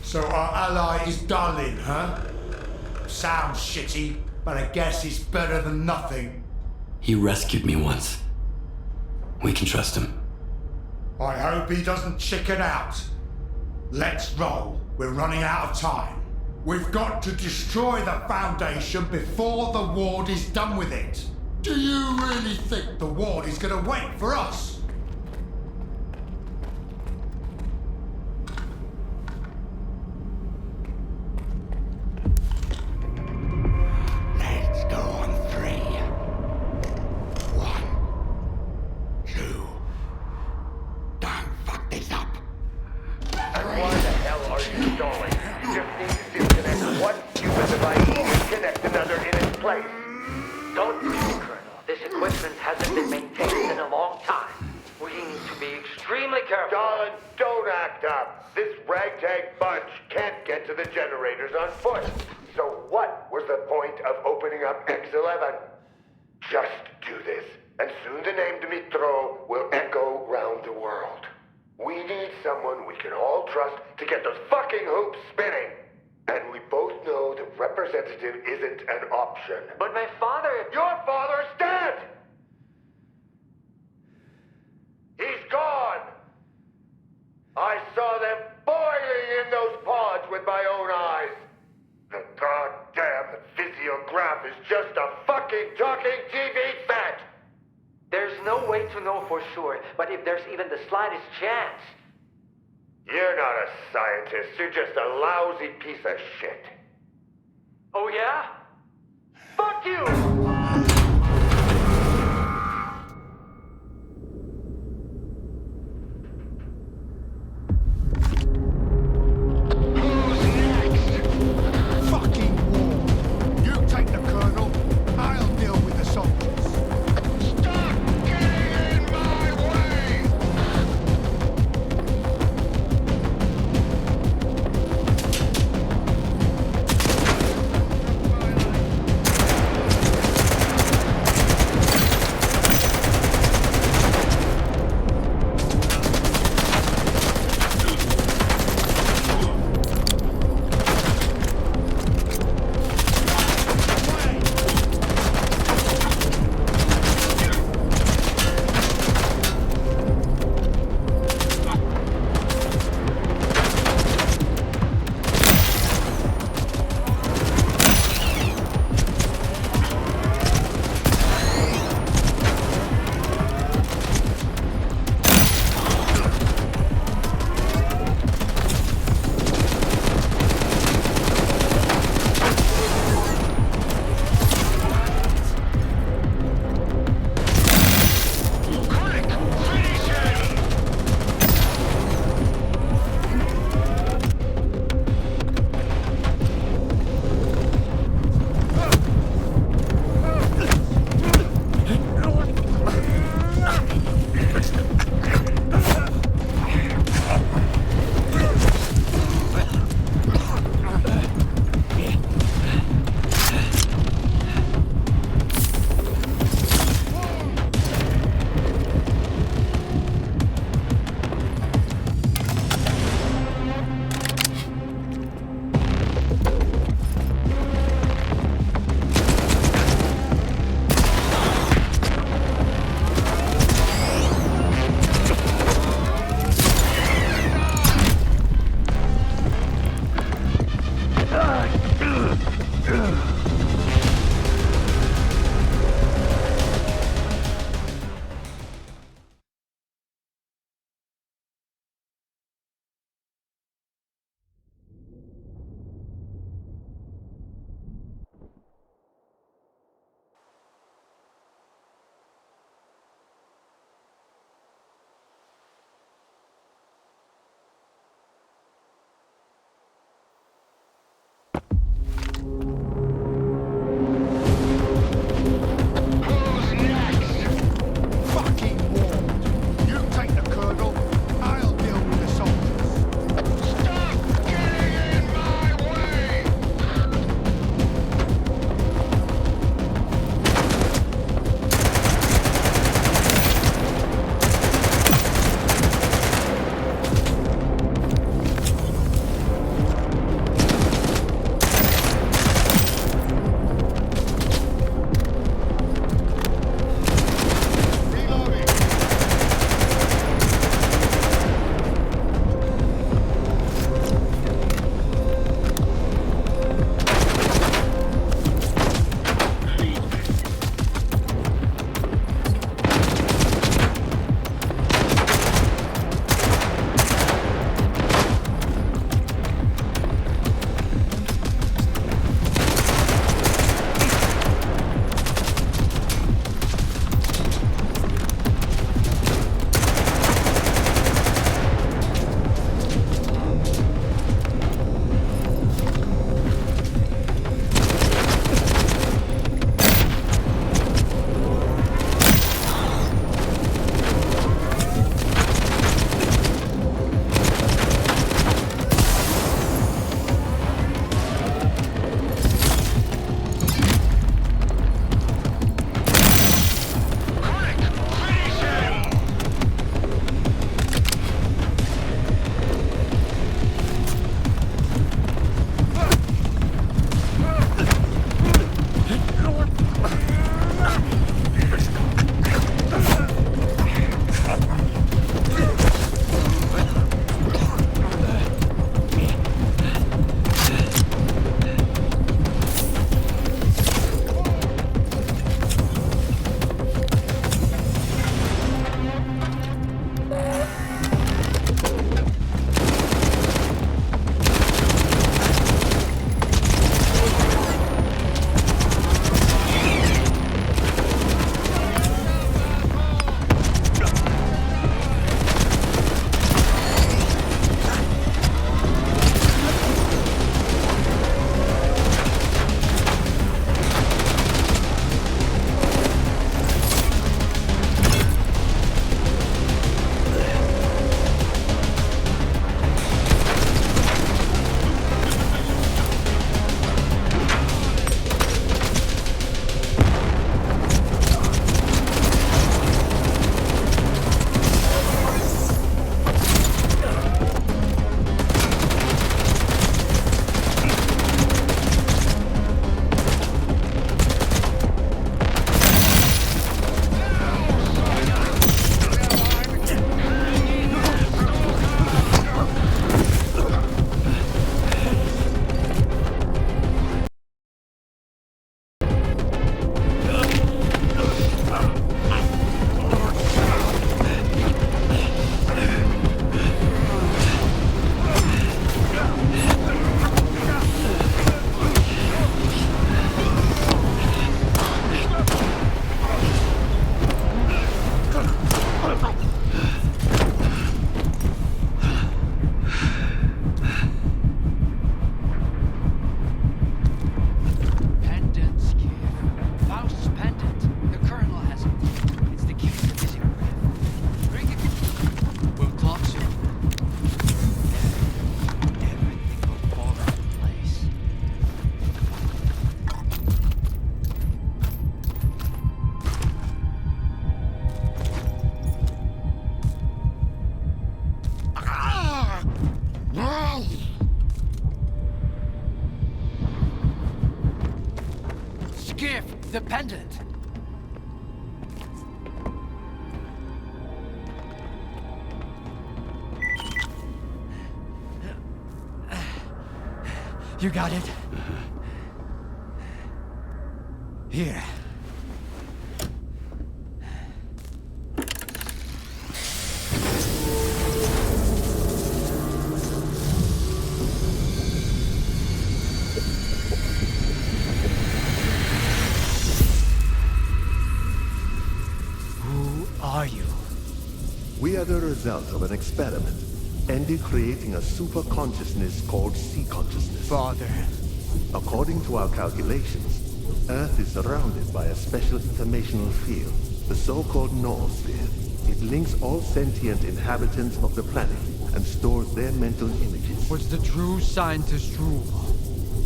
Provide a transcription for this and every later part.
So our ally is Darlin, huh? Sounds shitty, but I guess it's better than nothing. He rescued me once. We can trust him. I hope he doesn't chicken out. Let's roll. We're running out of time. We've got to destroy the Foundation before the Ward is done with it. Do you really think the Ward is gonna wait for us? Let's go on 3. 1, 2. Don't fuck this up. Why the hell are you stalling? You just need to disconnect one stupid device and connect another in its place. Don't be, Colonel. This equipment hasn't been maintained in a long time. We need to be extremely careful. Darling, don't act up. This ragtag bunch can't get to the generators on foot. So what was the point of opening up X11? Just do this, and soon the name Dmitro will echo round the world. We need someone we can all trust to get those fucking hoops spinning. And we both know the representative isn't an option. But my father... Your father's dead! He's gone! I saw them boiling in those pods with my own eyes. The goddamn physiograph is just a fucking talking TV set! There's no way to know for sure, but if there's even the slightest chance... You're not a scientist, you're just a lousy piece of shit. Oh yeah? Fuck you! Fucking war. You take the Colonel, I'll deal with the soldiers. Stop getting in my way! Skiff dependent. You got it? Here. Who are you? We are the result of an experiment, ended creating a super consciousness called sea consciousness. Father. According to our calculations, Earth is surrounded by a special informational field, the so-called noosphere. It links all sentient inhabitants of the planet and stores their mental images. What's the true scientist rule?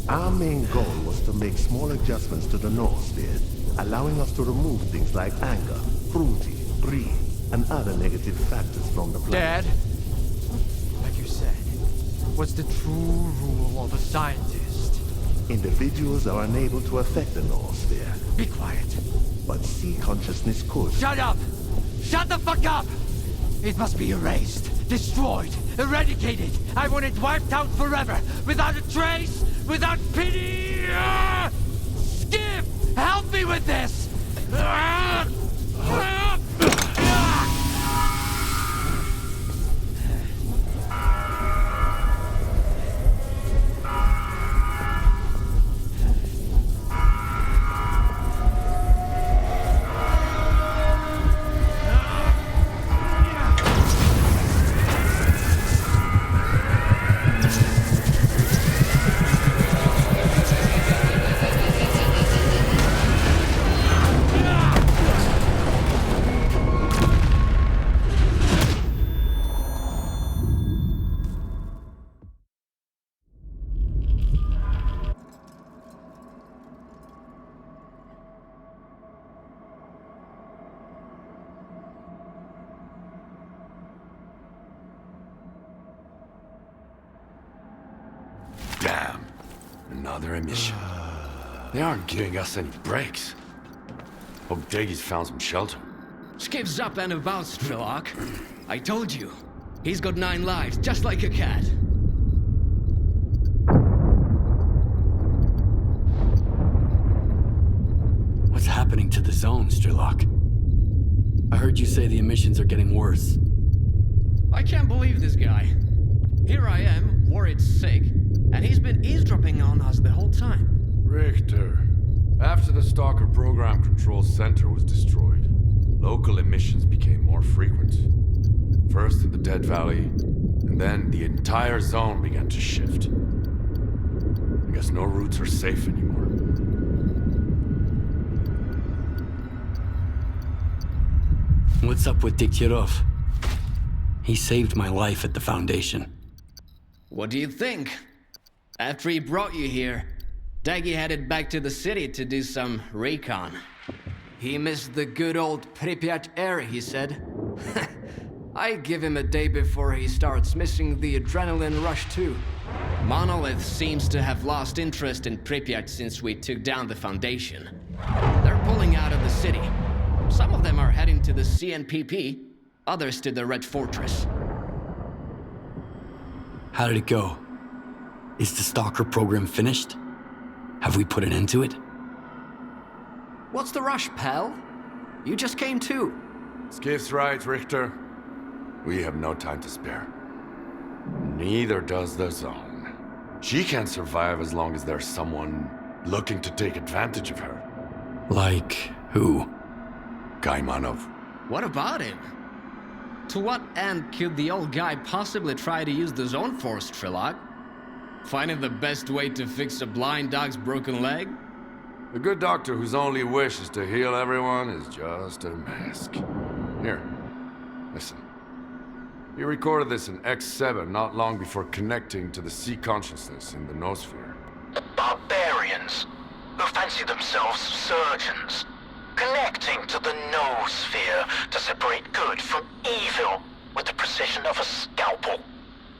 Our main goal was to make small adjustments to the noosphere, allowing us to remove things like anger, cruelty, greed, and other negative factors from the planet. Dad? Like you said, what's the true rule of a scientist? Individuals are unable to affect the noosphere, Be quiet. but sea consciousness could. Shut up! Shut the fuck up! It must be erased, destroyed, eradicated. I want it wiped out forever, without a trace, without pity! Skip! Help me with this! Damn. Another emission. They aren't giving us any breaks. Hope Daggy's found some shelter. Skip's up and about, Strelok. I told you. He's got 9 lives, just like a cat. What's happening to the zone, Strelok? I heard you say the emissions are getting worse. I can't believe this guy. Here I am, worried sick, and he's been eavesdropping on us the whole time. Richter, after the Stalker Program Control Center was destroyed, local emissions became more frequent. First in the Dead Valley, and then the entire zone began to shift. I guess no routes are safe anymore. What's up with Diktirov? He saved my life at the Foundation. What do you think? After he brought you here, Daggy headed back to the city to do some recon. He missed the good old Pripyat air, he said. I give him a day before he starts missing the adrenaline rush too. Monolith seems to have lost interest in Pripyat since we took down the Foundation. They're pulling out of the city. Some of them are heading to the CNPP, others to the Red Fortress. How did it go? Is the Stalker program finished? Have we put an end to it? What's the rush, pal? You just came too. Skiff's right, Richter. We have no time to spare. Neither does the zone. She can't survive as long as there's someone looking to take advantage of her. Like who? Gaimanov. What about him? To what end could the old guy possibly try to use the zone force, Strelok? Finding the best way to fix a blind dog's broken leg? The good doctor whose only wish is to heal everyone is just a mask. Here, listen. He recorded this in X7 not long before connecting to the sea consciousness in the noosphere. The barbarians, who fancy themselves surgeons, connecting to the noosphere to separate good from evil with the precision of a scalpel.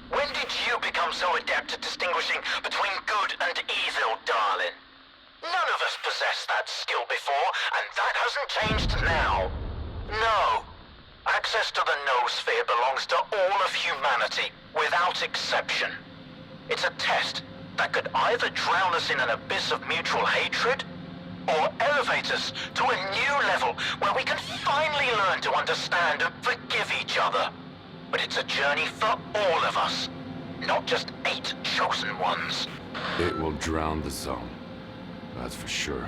When did you become so adept at distinguishing between good and evil, darling? None of us possess that skill. changed now. No. Access to the noosphere belongs to all of humanity, without exception. It's a test that could either drown us in an abyss of mutual hatred, or elevate us to a new level where we can finally learn to understand and forgive each other. But it's a journey for all of us, not just 8 chosen ones. It will drown the zone. That's for sure.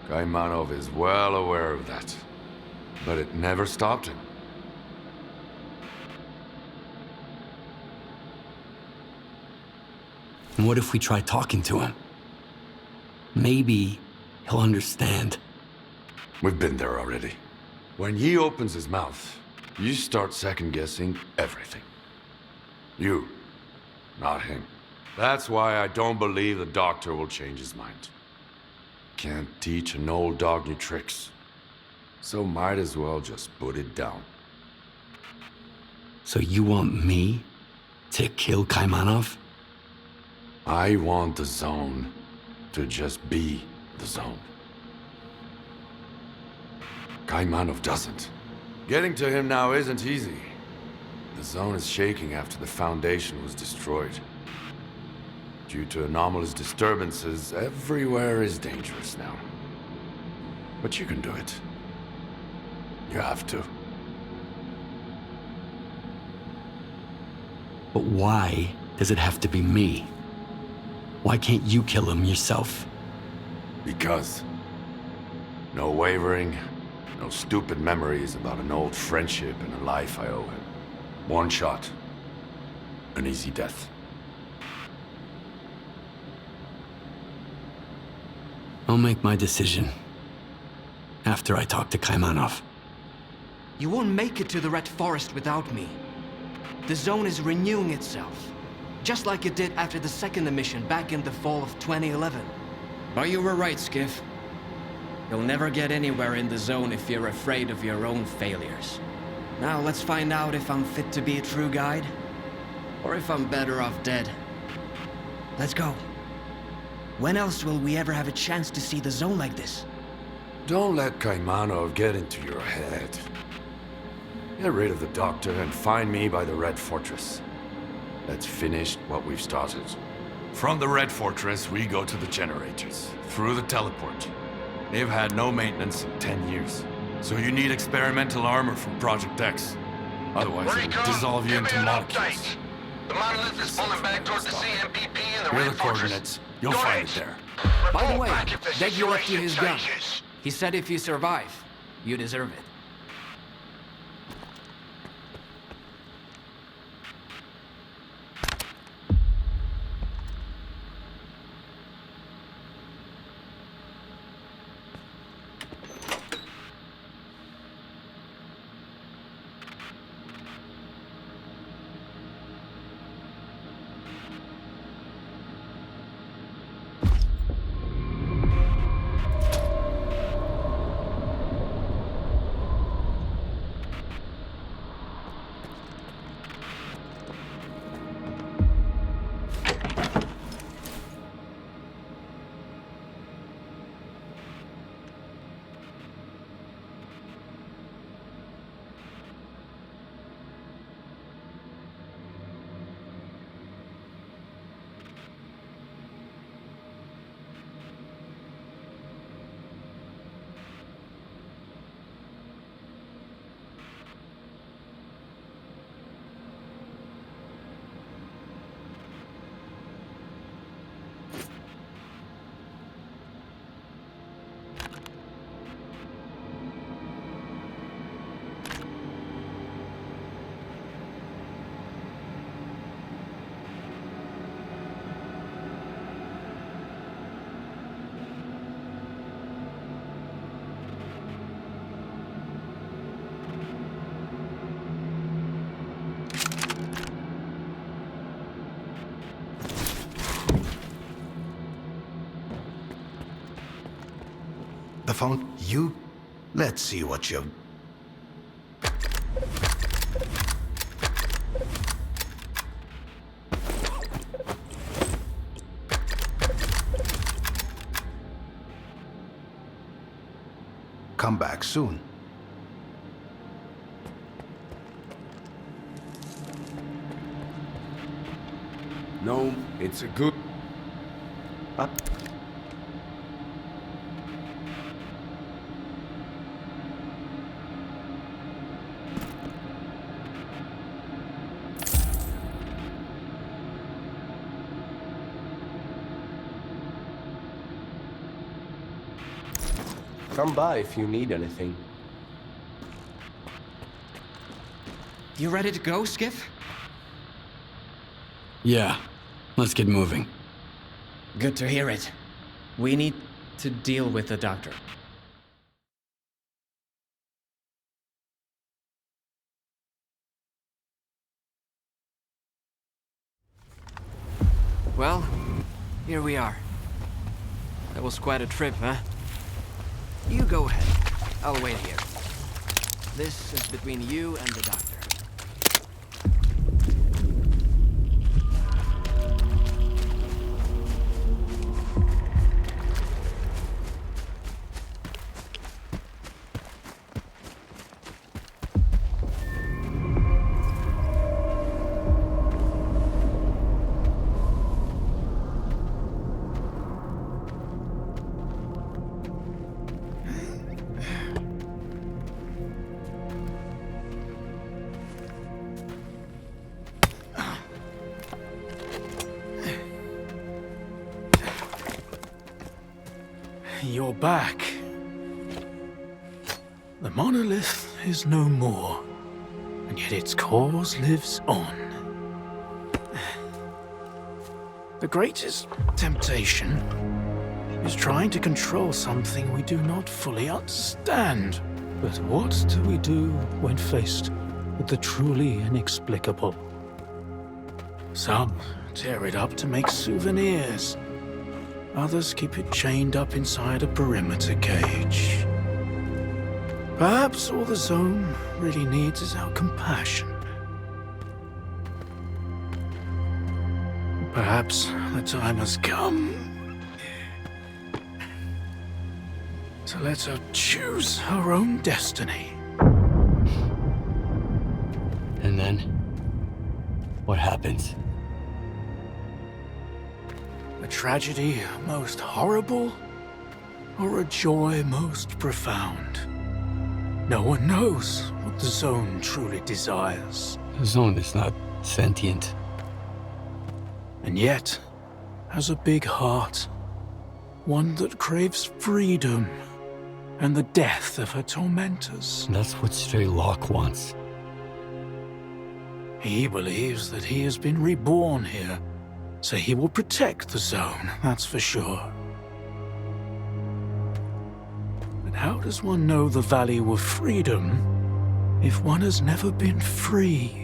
Kaimanov is well aware of that. But it never stopped him. And what if we try talking to him? Maybe he'll understand. We've been there already. When he opens his mouth, you start second-guessing everything. You, not him. That's why I don't believe the doctor will change his mind. Can't teach an old dog new tricks. So might as well just put it down. So you want me to kill Kaimanov? I want the zone to just be the zone. Kaimanov doesn't. Getting to him now isn't easy. The zone is shaking after the Foundation was destroyed. Due to anomalous disturbances, everywhere is dangerous now. But you can do it. You have to. But why does it have to be me? Why can't you kill him yourself? Because. No wavering, no stupid memories about an old friendship and a life I owe him. One shot. An easy death. I'll make my decision after I talk to Kaimanov. You won't make it to the Red Forest without me. The zone is renewing itself, just like it did after the second emission back in the fall of 2011. But you were right, Skiff. You'll never get anywhere in the zone if you're afraid of your own failures. Now let's find out if I'm fit to be a true guide, or if I'm better off dead. Let's go. When else will we ever have a chance to see the zone like this? Don't let Kaimanov get into your head. Get rid of the doctor and find me by the Red Fortress. Let's finish what we've started. From the Red Fortress, we go to the generators, through the teleport. They've had no maintenance in 10 years. So you need experimental armor from Project X. Otherwise, it'll dissolve you into molecules. The monolith is pulling back toward the CMPP and the Here are Red the Fortress. coordinates. You'll find it there. By the way, Back if the Deggy left you his gun. changes. He said if you survive, you deserve it. The phone? You? Let's see what you... come back soon. No, it's a good... Come by if you need anything. You ready to go, Skiff? Yeah, let's get moving. Good to hear it. We need to deal with the doctor. Well, here we are. That was quite a trip, huh? You go ahead. I'll wait here. This is between you and the doctor. You're back. The monolith is no more, and yet its cause lives on. The greatest temptation is trying to control something we do not fully understand. But what do we do when faced with the truly inexplicable? Some tear it up to make souvenirs. Others keep it chained up inside a perimeter cage. Perhaps all the zone really needs is our compassion. Perhaps the time has come to let her choose her own destiny. And then, what happens? A tragedy most horrible, or a joy most profound? No one knows what the zone truly desires. The zone is not sentient. And yet, has a big heart. One that craves freedom and the death of her tormentors. That's what Stray Locke wants. He believes that he has been reborn here, so he will protect the zone, that's for sure. But how does one know the value of freedom if one has never been free?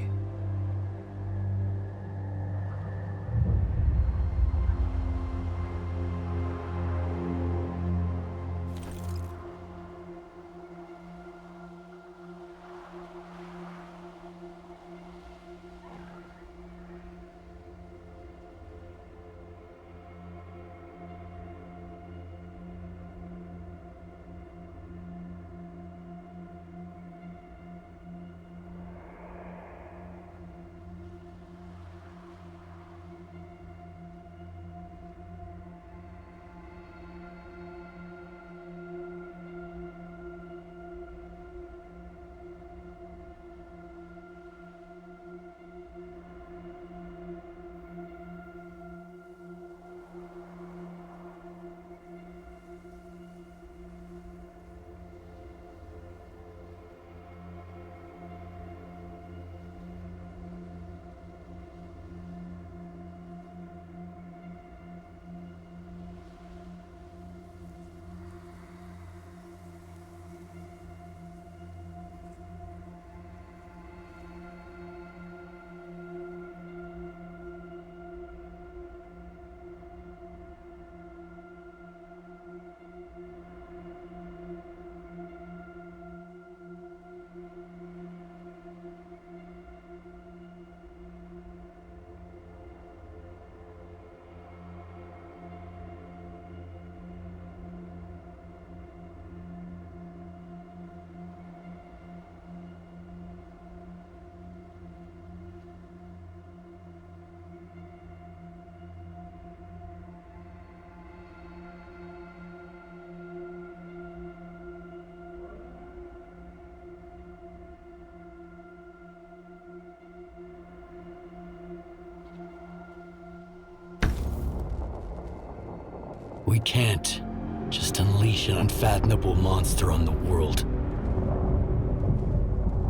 We can't just unleash an unfathomable monster on the world.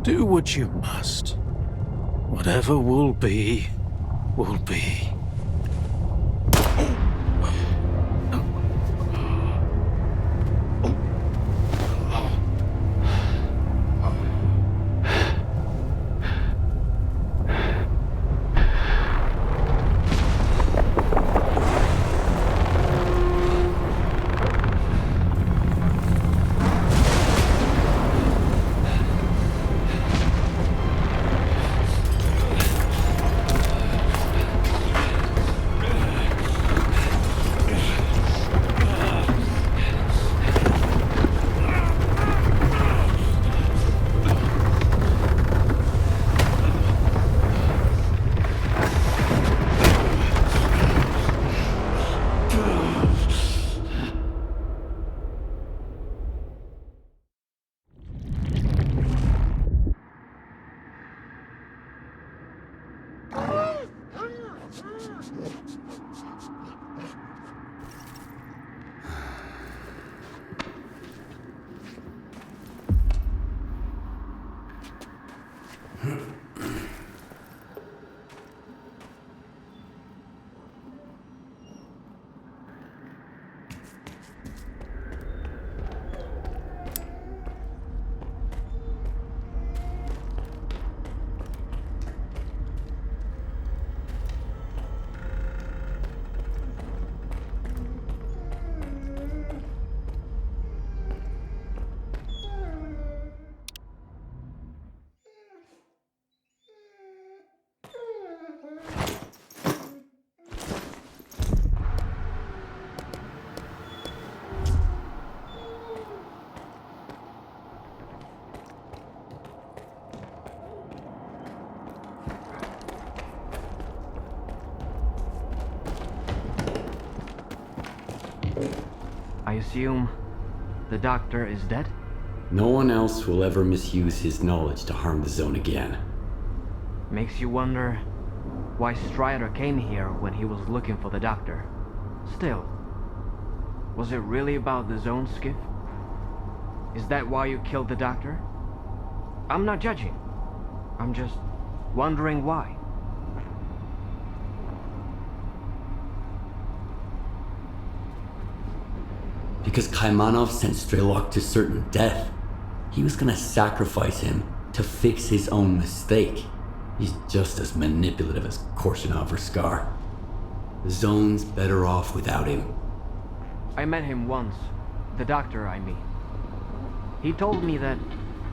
Do what you must. Whatever will be, will be. I assume the doctor is dead? No one else will ever misuse his knowledge to harm the zone again. Makes you wonder why Strider came here when he was looking for the doctor. Still, was it really about the zone, Skiff? Is that why you killed the doctor? I'm not judging. I'm just wondering why. Because Kaimanov sent Strelok to certain death. He was gonna sacrifice him to fix his own mistake. He's just as manipulative as Korshunov or Scar. The zone's better off without him. I met him once. The doctor, I mean. He told me that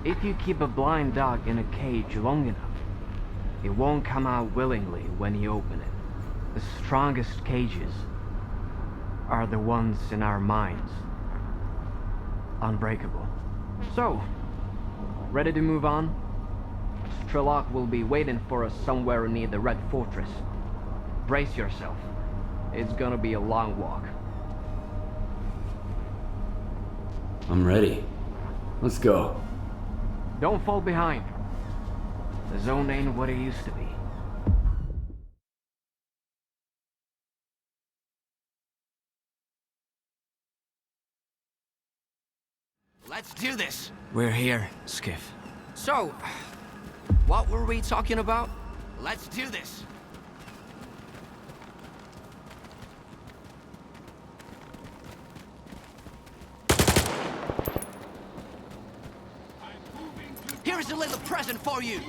if you keep a blind dog in a cage long enough, it won't come out willingly when you open it. The strongest cages are the ones in our minds. Unbreakable. So, ready to move on? Strelok will be waiting for us somewhere near the Red Fortress. Brace yourself. It's gonna be a long walk. I'm ready. Let's go. Don't fall behind. The zone ain't what it used to be. Let's do this. We're here, Skiff. So, what were we talking about? Let's do this. Here's a little present for you.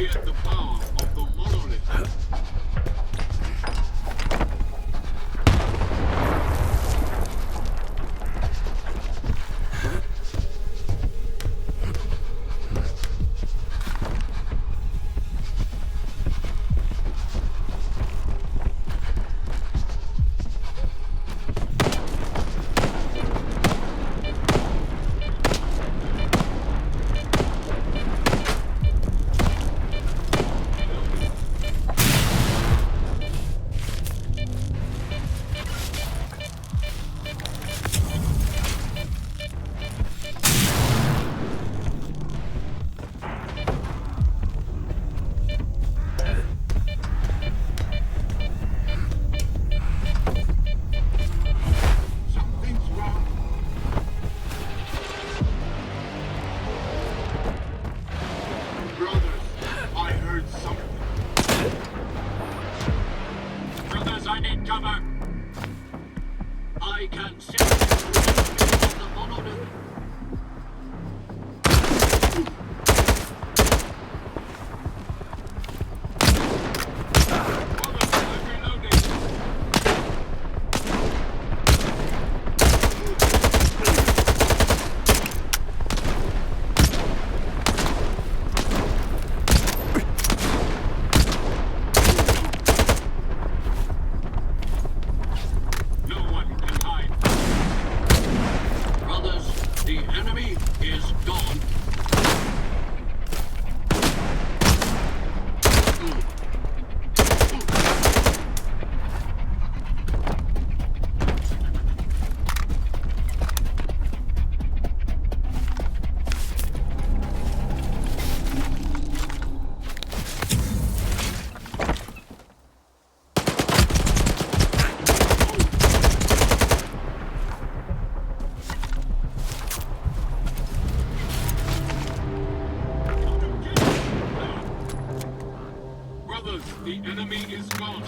feared the power of the monolith. The enemy is gone.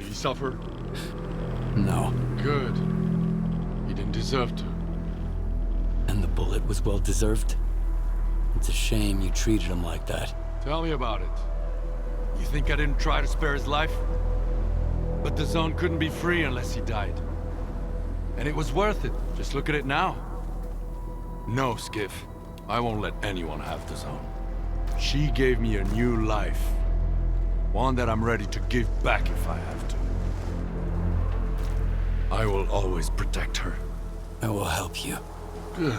he suffer? No. Good. He didn't deserve to. And the bullet was well deserved? It's a shame you treated him like that. Tell me about it. You think I didn't try to spare his life? But the zone couldn't be free unless he died. And it was worth it. Just look at it now. No, Skiff. I won't let anyone have the zone. She gave me a new life. One that I'm ready to give back if I have to. I will always protect her. I will help you. Good.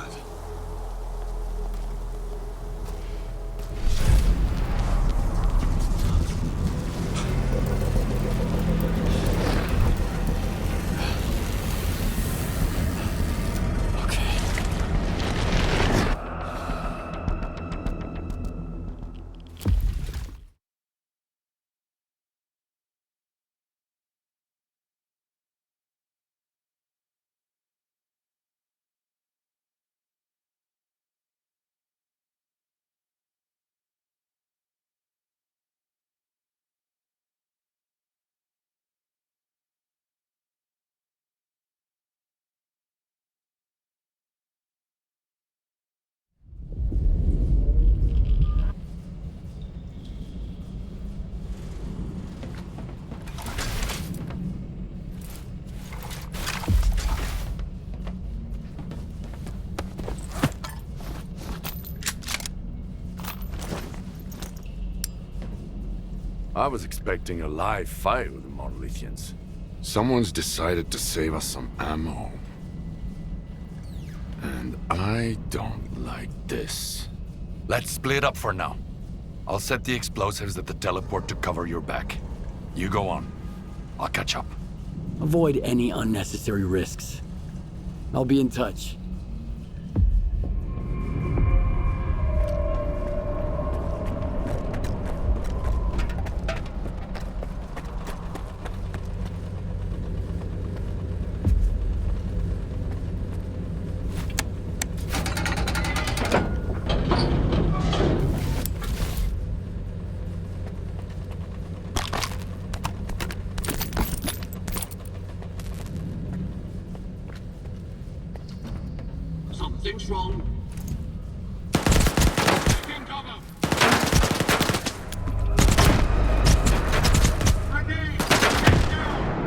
I was expecting a live fight with the Monolithians. Someone's decided to save us some ammo. And I don't like this. Let's split up for now. I'll set the explosives at the teleport to cover your back. You go on. I'll catch up. Avoid any unnecessary risks. I'll be in touch. Something's wrong. Taking cover. Ready. Get down.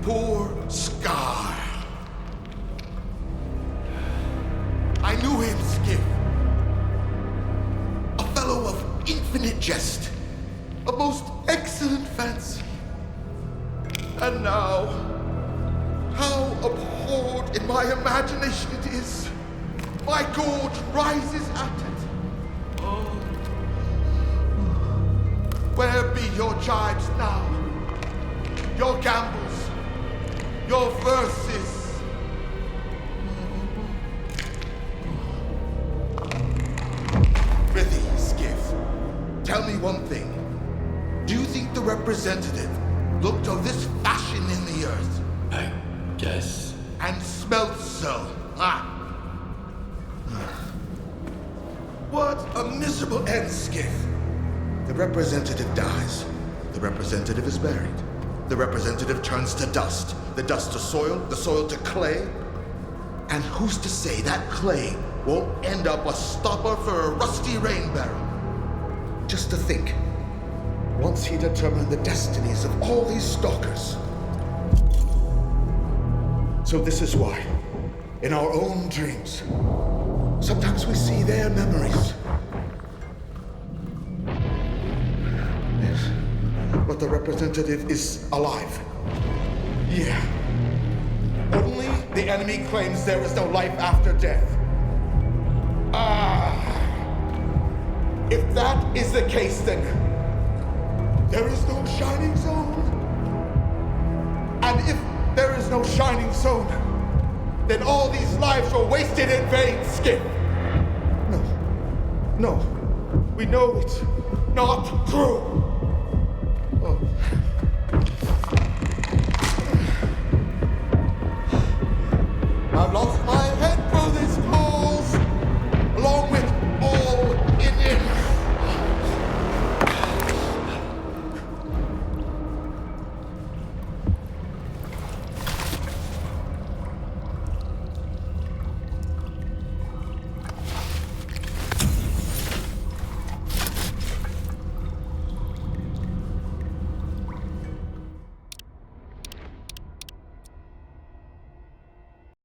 Poor Scar. I knew him, Skip. A fellow of infinite jest, a most excellent fancy. And now, how abhorred in my imagination it is. My gorge rises at it. Oh. Where be your jibes now? Your gambles? Your verses? Prithee, Skiff, tell me one thing. Do you think the representative looked of this fashion in the earth? I guess. And smelt so, ah? What a miserable end, Skiff. The representative dies. The representative is buried. The representative turns to dust. The dust to soil, the soil to clay. And who's to say that clay won't end up a stopper for a rusty rain barrel? Just to think, once he determined the destinies of all these stalkers. So this is why, in our own dreams, sometimes we see their memories. Yes, but the representative is alive. Yeah. Only the enemy claims there is no life after death. Ah. If that is the case, then there is no shining zone. And if there is no shining zone, then all these lives were wasted in vain, Skip. No. We know it's not true.